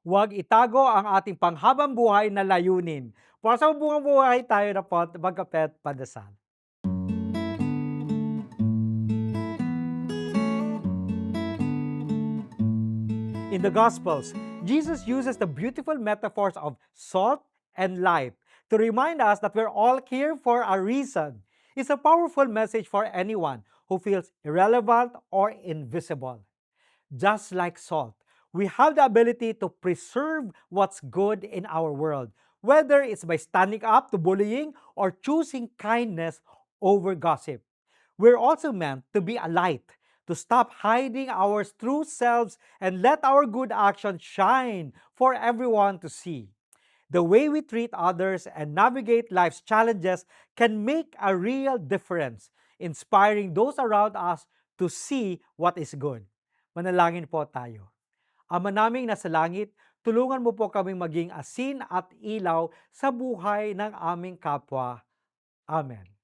Huwag itago ang ating panghabang buhay na layunin. Para sa buong buhay tayo na po magkapet padasal. In the Gospels, Jesus uses the beautiful metaphors of salt and light to remind us that we're all here for a reason. It's a powerful message for anyone who feels irrelevant or invisible. Just like salt, we have the ability to preserve what's good in our world, whether it's by standing up to bullying or choosing kindness over gossip. We're also meant to be a light, to stop hiding our true selves and let our good actions shine for everyone to see. The way we treat others and navigate life's challenges can make a real difference, inspiring those around us to see what is good. Manalangin po tayo. Ama naming nasa langit, tulungan mo po kaming maging asin at ilaw sa buhay ng aming kapwa. Amen.